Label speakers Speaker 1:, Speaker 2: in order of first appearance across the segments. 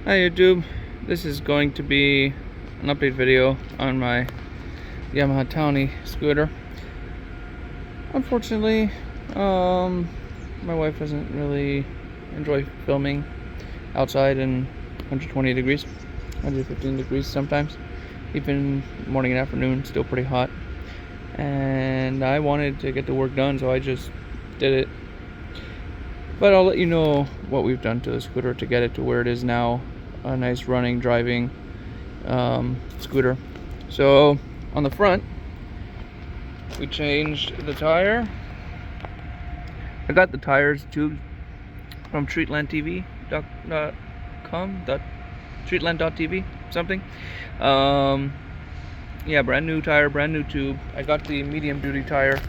Speaker 1: Hi YouTube, this is going to be an update video on my Yamaha Towny scooter. Unfortunately, my wife doesn't really enjoy filming outside in 120 degrees, 115 degrees sometimes. Even morning and afternoon, still pretty hot. And I wanted to get the work done, so I just did it. But I'll let you know what we've done to the scooter to get it to where it is now. A nice running, driving scooter. So on the front, we changed the tire. I got the tires tubed from treatlandtv.com, treatland.tv, something. Yeah, brand new tire, brand new tube. I got the medium duty tire,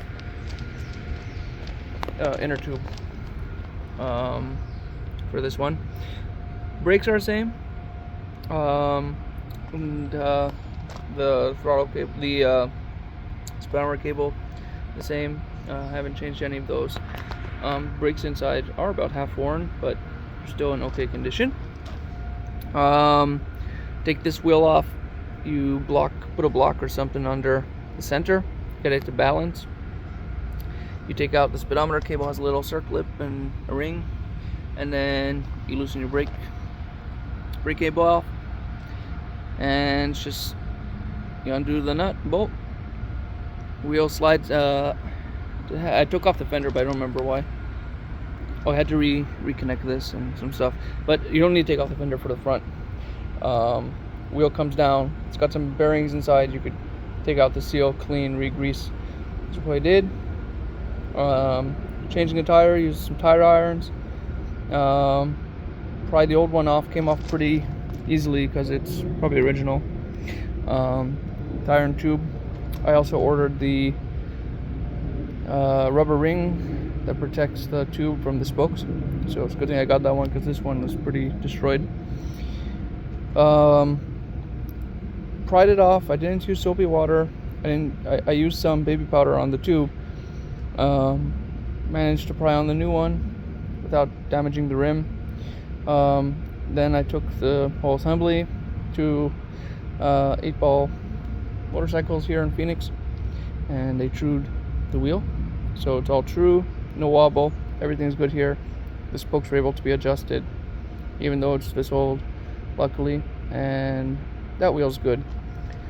Speaker 1: inner tube, for this one. Brakes are the same. And the throttle cable, the speedometer cable, the same. Haven't changed any of those. Brakes inside are about half worn, but still in okay condition. Take this wheel off. You put a block or something under the center, get it to balance. You take out the speedometer cable, has a little circlip and a ring, and then you loosen your brake cable off, and it's just you undo the nut and bolt. Wheel slides. I took off the fender, but I don't remember why. Oh, I had to reconnect this and some stuff, but you don't need to take off the fender for the front. Wheel comes down. It's got some bearings inside. You could take out the seal, clean, re-grease. That's what I did. Changing the tire, used some tire irons. Pry the old one off, came off pretty easily because it's probably original. Tire and tube. I also ordered the rubber ring that protects the tube from the spokes, so it's a good thing I got that one because this one was pretty destroyed. Pried it off. I didn't use soapy water. I used some baby powder on the tube. Managed to pry on the new one without damaging the rim. Then I took the whole assembly to 8-ball motorcycles here in Phoenix, and they trued the wheel, so it's all true, no wobble, everything's good here. The spokes were able to be adjusted even though it's this old, luckily, and that wheel's good.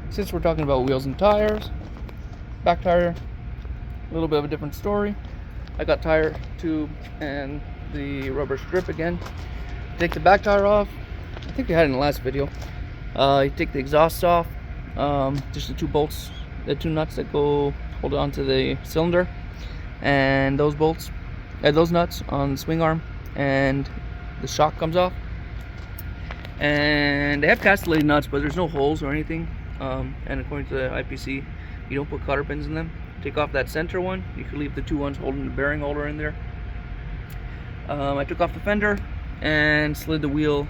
Speaker 1: Since we're talking about wheels and tires, back tire, a little bit of a different story. I got tire tube and the rubber strip again. Take the back tire off. I think I had it in the last video. You take the exhaust off, just the two bolts, the two nuts that go hold on to the cylinder, and those bolts, those nuts on the swing arm, and the shock comes off. And they have castellated nuts, but there's no holes or anything. And according to the IPC, you don't put cotter pins in them. Take off that center one. You can leave the two ones holding the bearing holder in there. I took off the fender and slid the wheel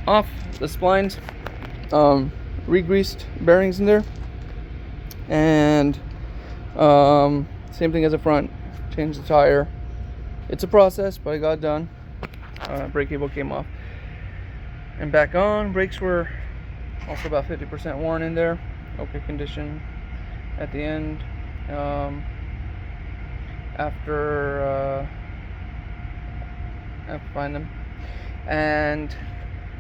Speaker 1: off the splines. Re-greased bearings in there, and same thing as the front. Changed the tire. It's a process, but I got it done. Brake cable came off and back on. Brakes were also about 50% worn in there. Okay condition at the end. After I have to find them. And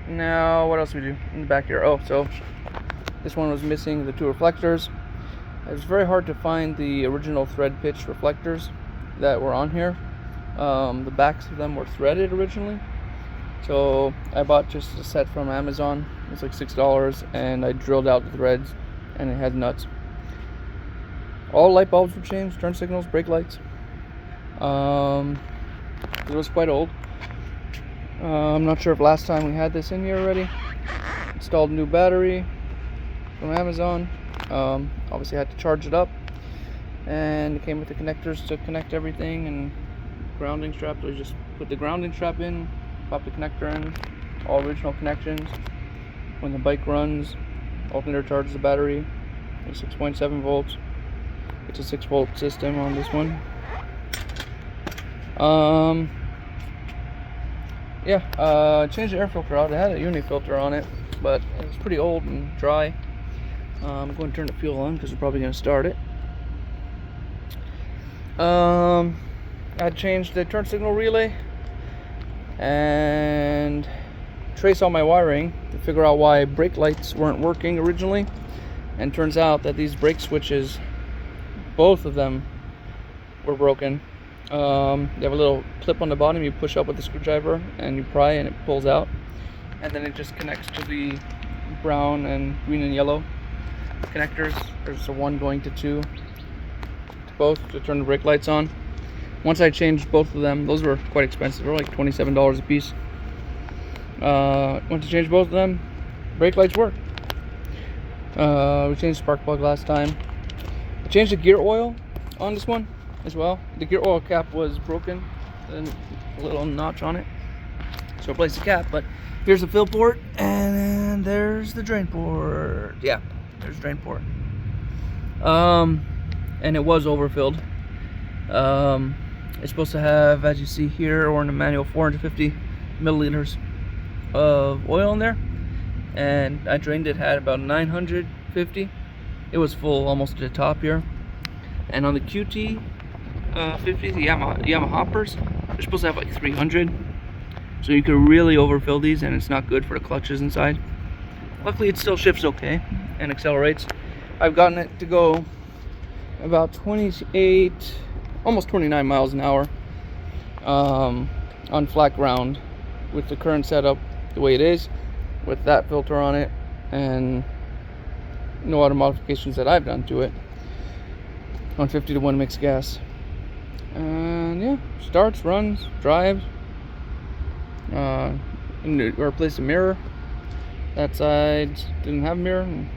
Speaker 1: now what else we do in the back here? Oh, so this one was missing the two reflectors. It was very hard to find the original thread pitch reflectors that were on here. The backs of them were threaded originally, so I bought just a set from Amazon. It was like $6, and I drilled out the threads, and it had nuts. All light bulbs were changed, turn signals, brake lights. It was quite old. I'm not sure if last time we had this in here already. Installed a new battery from Amazon. Obviously I had to charge it up, and it came with the connectors to connect everything, and grounding strap. So I just put the grounding strap in, pop the connector in, all original connections. When the bike runs, alternator charges the battery at 6.7 volts. It's a 6-volt system on this one. yeah, changed the air filter out. It had a uni filter on it, but it was pretty old and dry. I'm going to turn the fuel on because we're probably going to start it. I changed the turn signal relay and traced all my wiring to figure out why brake lights weren't working originally. And turns out that these brake switches, both of them were broken. They have a little clip on the bottom you push up with a screwdriver and you pry and it pulls out, and then it just connects to the brown and green and yellow connectors. There's a one going to two, to both, to turn the brake lights on. Once I changed both of them, those were quite expensive. They were like $27 a piece. Once I changed both of them, brake lights work. We changed spark plug last time. I changed the gear oil on this one as well. The gear oil cap was broken and a little notch on it, so I replaced the cap. But here's the fill port, and there's the drain port. Yeah, there's the drain port. And it was overfilled. It's supposed to have, as you see here or in the manual, 450 milliliters of oil in there, and I drained it, had about 950. It was full almost to the top here. And on the QT 50, the Yamaha hoppers, they're supposed to have like 300, so you could really overfill these and it's not good for the clutches inside. Luckily it still shifts okay and accelerates. I've gotten it to go about 28, almost 29 miles an hour on flat ground with the current setup the way it is, with that filter on it and no other modifications that I've done to it, on 50 to 1 mixed gas. And yeah, starts, runs, drives. Replaced a mirror. That side didn't have a mirror and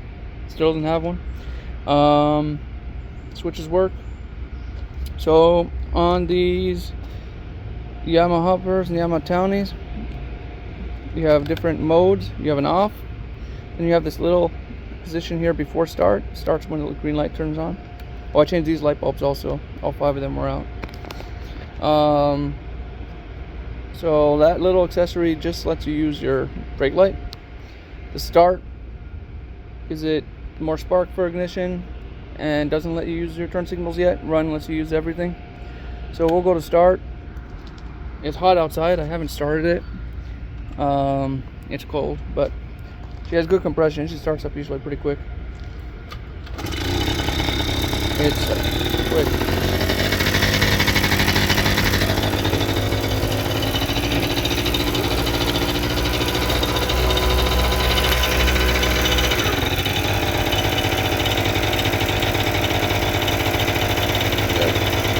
Speaker 1: still doesn't have one. Switches work. So on these Yamaha hoppers and Yamaha Townies, you have different modes. You have an off, and you have this little position here before start. Starts when the green light turns on. Oh, I changed these light bulbs also. All 5 of them were out. So that little accessory just lets you use your brake light. The start gives it more spark for ignition and doesn't let you use your turn signals yet. Run lets you use everything. So we'll go to start. It's hot outside. I haven't started it. It's cold, but she has good compression. She starts up usually pretty quick. It's quick.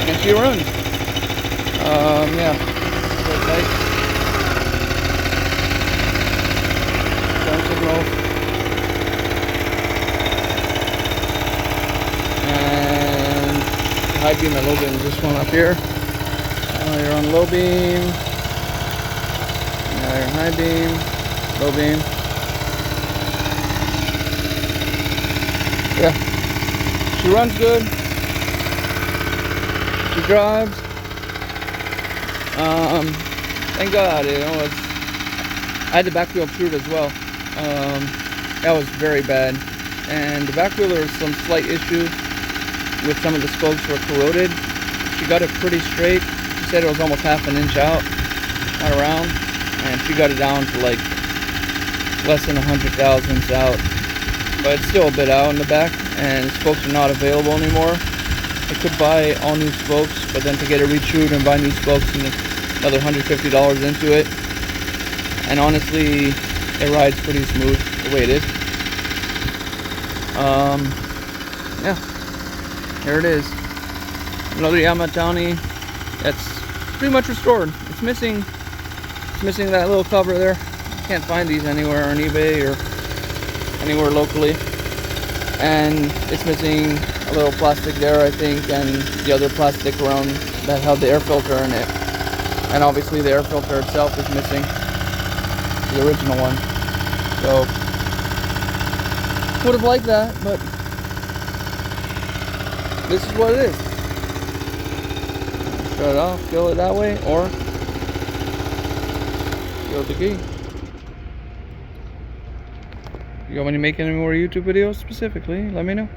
Speaker 1: And she runs. Yeah. Good light. Turn signals. And high beam and low beam is this one up here. Now you're on low beam. Now you're on high beam. Low beam. Yeah. She runs good. She drives. Thank God, you know, I had the back wheel obtrude as well. That was very bad. And the back wheel, there was some slight issue with some of the spokes were corroded. She got it pretty straight. She said it was almost half an inch out around, and she got it down to like less than 100 thousandths out. But it's still a bit out in the back, and spokes are not available anymore. I could buy all new spokes, but then to get it retrued and buy new spokes and another $150 into it. And honestly, it rides pretty smooth the way it is. Yeah, here it is. Another Yamaha Towny that's pretty much restored. It's missing that little cover there. You can't find these anywhere on eBay or anywhere locally. And it's missing a little plastic there, I think, and the other plastic around that held the air filter in it. And obviously the air filter itself is missing, the original one. So would have liked that, but this is what it is. Shut it off, fill it that way, or You're the key. You want me to make any more YouTube videos specifically? Let me know.